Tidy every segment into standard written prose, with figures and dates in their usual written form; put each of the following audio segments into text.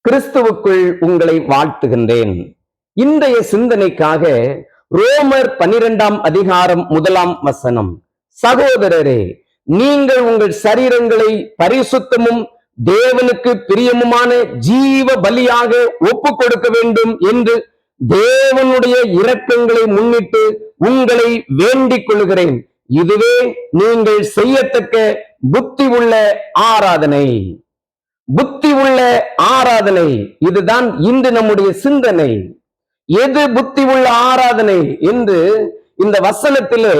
கிறிஸ்துவுக்குள் உங்களை வாழ்த்துகின்றேன். இன்றைய சிந்தனைக்காக ரோமர் 12ஆம் அதிகாரம் 1ஆம் வசனம். சகோதரரே, நீங்கள் உங்கள் சரீரங்களை பரிசுத்தமும் தேவனுக்கு பிரியமுமான ஜீவ பலியாக ஒப்பு கொடுக்க வேண்டும் என்று தேவனுடைய இரக்கங்களை முன்னிட்டு உங்களை வேண்டிக் கொள்கிறேன். இதுவே நீங்கள் செய்யத்தக்க புத்தி உள்ள ஆராதனை. புத்தி உள்ள ஆராதனை, இதுதான் இன்று நம்முடைய சிந்தனை. எது புத்தி உள்ள ஆராதனை என்று இந்த வசனத்திலே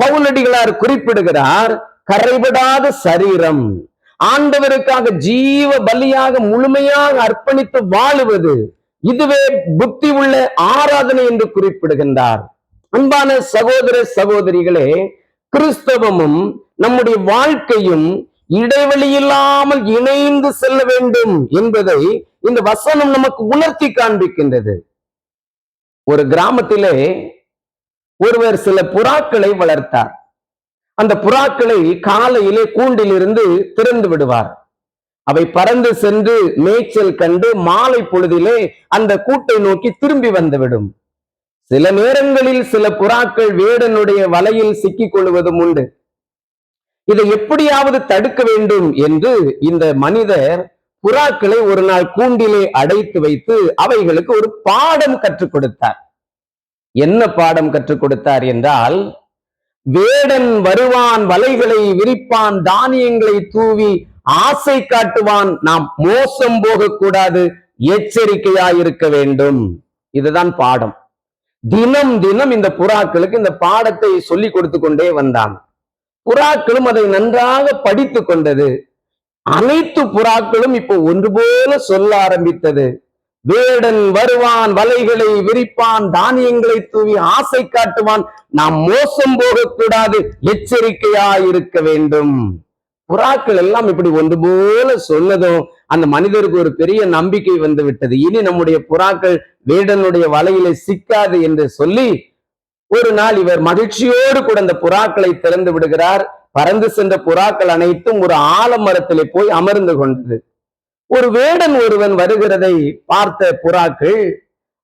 பவுலடிகளார் குறிப்பிடுகிறார். கரைபடாத சரீரம், ஆண்டவருக்காக ஜீவ பலியாக முழுமையாக அர்ப்பணித்து வாழுவது, இதுவே புத்தி உள்ள ஆராதனை என்று குறிப்பிடுகின்றார். அன்பான சகோதர சகோதரிகளே, கிறிஸ்தவமும் நம்முடைய வாழ்க்கையும் இடைவெளி இல்லாமல் இணைந்து செல்ல வேண்டும் என்பதை இந்த வசனம் நமக்கு உணர்த்தி காண்பிக்கின்றது. ஒரு கிராமத்திலே ஒருவர் சில புறாக்களை வளர்த்தார். அந்த புறாக்களை காலையிலே கூண்டிலிருந்து திறந்து விடுவார். அவை பறந்து சென்று மேய்ச்சல் கண்டு மாலை பொழுதிலே அந்த கூட்டை நோக்கி திரும்பி வந்துவிடும். சில நேரங்களில் சில புறாக்கள் வேடனுடைய வலையில் சிக்கிக் கொள்வதும் உண்டு. இதை எப்படியாவது தடுக்க வேண்டும் என்று இந்த மனிதர் புறாக்களை ஒரு நாள் கூண்டிலே அடைத்து வைத்து அவைகளுக்கு ஒரு பாடம் கற்றுக் கொடுத்தார். என்ன பாடம் கற்றுக் கொடுத்தார் என்றால், வேடன் வருவான், வலைகளை விரிப்பான், தானியங்களை தூவி ஆசை காட்டுவான், நாம் மோசம் போகக்கூடாது, எச்சரிக்கையாயிருக்க வேண்டும். இதுதான் பாடம். தினம் தினம் இந்த புறாக்களுக்கு இந்த பாடத்தை சொல்லிக் கொடுத்து கொண்டே வந்தான். புறாக்களும் அதை நன்றாக படித்து கொண்டது. அனைத்து புறாக்களும் இப்போ ஒன்று போல சொல்ல ஆரம்பித்தது. வேடன் வருவான், வலைகளை விரிப்பான், தானியங்களை தூவி ஆசை காட்டுவான், நாம் மோசம் போகக்கூடாது, எச்சரிக்கையாயிருக்க வேண்டும். புறாக்கள் எல்லாம் இப்படி ஒன்று போல சொன்னதும் அந்த மனிதருக்கு ஒரு பெரிய நம்பிக்கை வந்து விட்டது. இனி நம்முடைய புறாக்கள் வேடனுடைய வலையில சிக்காது என்று சொல்லி ஒரு நாள் இவர் மகிழ்ச்சியோடு கூட அந்த புறாக்களை திறந்து விடுகிறார். பறந்து சென்ற புறாக்கள் அனைத்தும் ஒரு ஆலமரத்திலே போய் அமர்ந்து கொண்டது. ஒரு வேடன் ஒருவன் வருகிறதை பார்த்த புறாக்கள்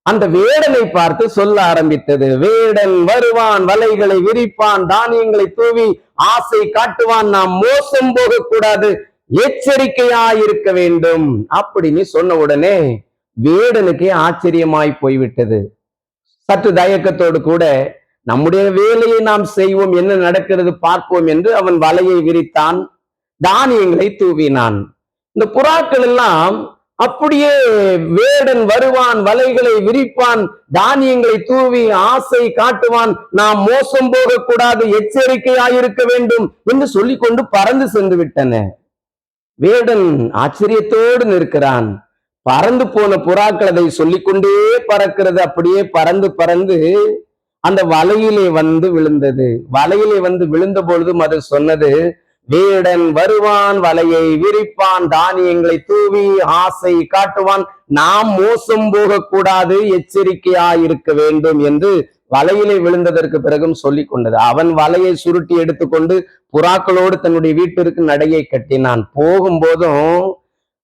அந்த வேடனை பார்த்து சொல்ல ஆரம்பித்தது. வேடன் வருவான், வலைகளை விரிப்பான், தானியங்களை தூவி ஆசை காட்டுவான், நாம் மோசம் போகக்கூடாது, எச்சரிக்கையாயிருக்க வேண்டும் அப்படின்னு சொன்ன உடனே வேடனுக்கே ஆச்சரியமாய் போய்விட்டது. சற்று தயக்கத்தோடு கூட நம்முடைய வேலையை நாம் செய்வோம், என்ன நடக்கிறது பார்ப்போம் என்று அவன் வலையை விரித்தான், தானியங்களை தூவினான். இந்த புறாக்கள் எல்லாம் அப்படியே வேடன் வருவான், வலைகளை விரிப்பான், தானியங்களை தூவி ஆசை காட்டுவான், நாம் மோசம் போகக்கூடாது, எச்சரிக்கையாயிருக்க வேண்டும் என்று சொல்லிக்கொண்டு பறந்து சென்று விட்டன. வேடன் ஆச்சரியத்தோடு நிற்கிறான். பறந்து போன புறாக்கள் அதை சொல்லிக்கொண்டே பறக்கிறது. அப்படியே பறந்து பறந்து அந்த வலையிலே வந்து விழுந்தது. வலையிலே வந்து விழுந்த பொழுதும் அது சொன்னது, வேடன் வருவான், வலையை விரிப்பான், தானியங்களை தூவி ஆசை காட்டுவான், நாம் மோசம் போகக்கூடாது, எச்சரிக்கையாயிருக்க வேண்டும் என்று வலையிலே விழுந்ததற்கு பிறகும் சொல்லிக் கொண்டது. அவன் வலையை சுருட்டி எடுத்துக்கொண்டு புறாக்களோடு தன்னுடைய வீட்டிற்கு நடையை கட்டினான். போகும்போதும்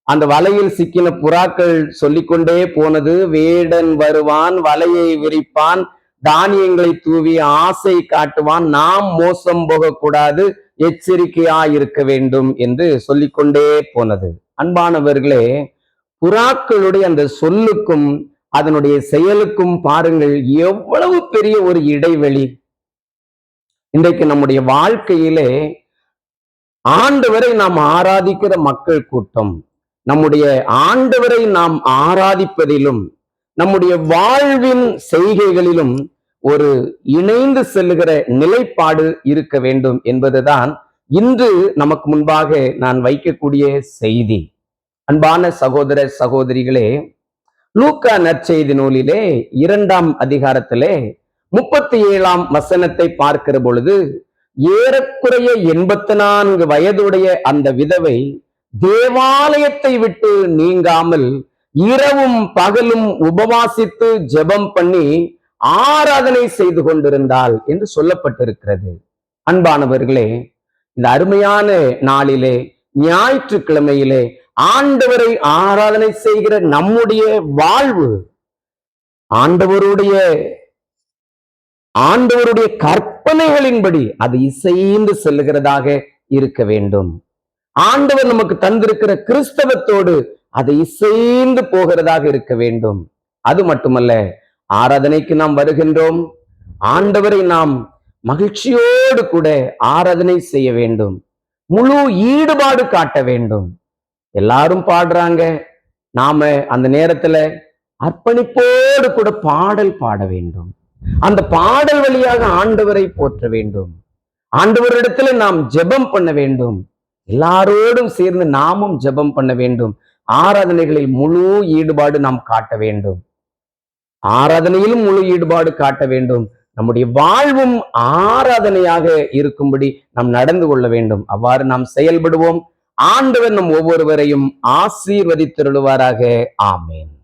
அந்த வலையில் சிக்கின புறாக்கள் சொல்லிக்கொண்டே போனது, வேடன் வருவான், வலையை விரிப்பான், தானியங்களை தூவி ஆசை காட்டுவான், நாம் மோசம் போகக்கூடாது, எச்சரிக்கையாயிருக்க வேண்டும் என்று சொல்லிக்கொண்டே போனது. அன்பானவர்களே, புறாக்களுடைய அந்த சொல்லுக்கும் அதனுடைய செயலுக்கும் பாருங்கள் எவ்வளவு பெரிய ஒரு இடைவெளி. இன்றைக்கு நம்முடைய வாழ்க்கையிலே ஆண்டவரை நாம் ஆராதிக்கிற மக்கள் கூட்டம், நம்முடைய ஆண்டவரை நாம் ஆராதிப்பதிலும் நம்முடைய வாழ்வின் செய்கைகளிலும் ஒரு இணைந்து செல்லுகிற நிலைப்பாடு இருக்க வேண்டும் என்பதுதான் இன்று நமக்கு முன்பாக நான் வைக்கக்கூடிய செய்தி. அன்பான சகோதர சகோதரிகளே, லூக்கா நற்செய்தி நூலிலே 2ஆம் அதிகாரத்திலே 37ஆம் வசனத்தை பார்க்கிற பொழுது, ஏறக்குறைய 84 வயதுடைய அந்த விதவை தேவாலயத்தை விட்டு நீங்காமல் இரவும் பகலும் உபவாசித்து ஜெபம் பண்ணி ஆராதனை செய்து கொண்டிருந்தாள் என்று சொல்லப்பட்டிருக்கிறது. அன்பானவர்களே, இந்த அருமையான நாளிலே ஞாயிற்றுக்கிழமையிலே ஆண்டவரை ஆராதனை செய்கிற நம்முடைய வாழ்வு ஆண்டவருடைய கற்பனைகளின்படி அது இசைந்து செல்லுகிறதாக இருக்க வேண்டும். ஆண்டவர் நமக்கு தந்திருக்கிற கிறிஸ்தவத்தோடு அது இசைந்து போகிறதாக இருக்க வேண்டும். அது மட்டுமல்ல, ஆராதனைக்கு நாம் வருகின்றோம், ஆண்டவரை நாம் மகிழ்ச்சியோடு கூட ஆராதனை செய்ய வேண்டும். முழு ஈடுபாடு காட்ட வேண்டும். எல்லாரும் பாடுறாங்க, நாம அந்த நேரத்துல அர்ப்பணிப்போடு கூட பாடல் பாட வேண்டும். அந்த பாடல் வழியாக ஆண்டவரை போற்ற வேண்டும். ஆண்டவரிடத்துல நாம் ஜெபம் பண்ண வேண்டும். எல்லாரோடும் சேர்ந்து நாமும் ஜெபம் பண்ண வேண்டும். ஆராதனைகளில் முழு ஈடுபாடு நாம் காட்ட வேண்டும். ஆராதனையிலும் முழு ஈடுபாடு காட்ட வேண்டும். நம்முடைய வாழ்வும் ஆராதனையாக இருக்கும்படி நாம் நடந்து கொள்ள வேண்டும். அவ்வாறு நாம் செயல்படுவோம். ஆண்டவர் நம் ஒவ்வொருவரையும் ஆசீர்வதித்தருளுவாராக. ஆமென்.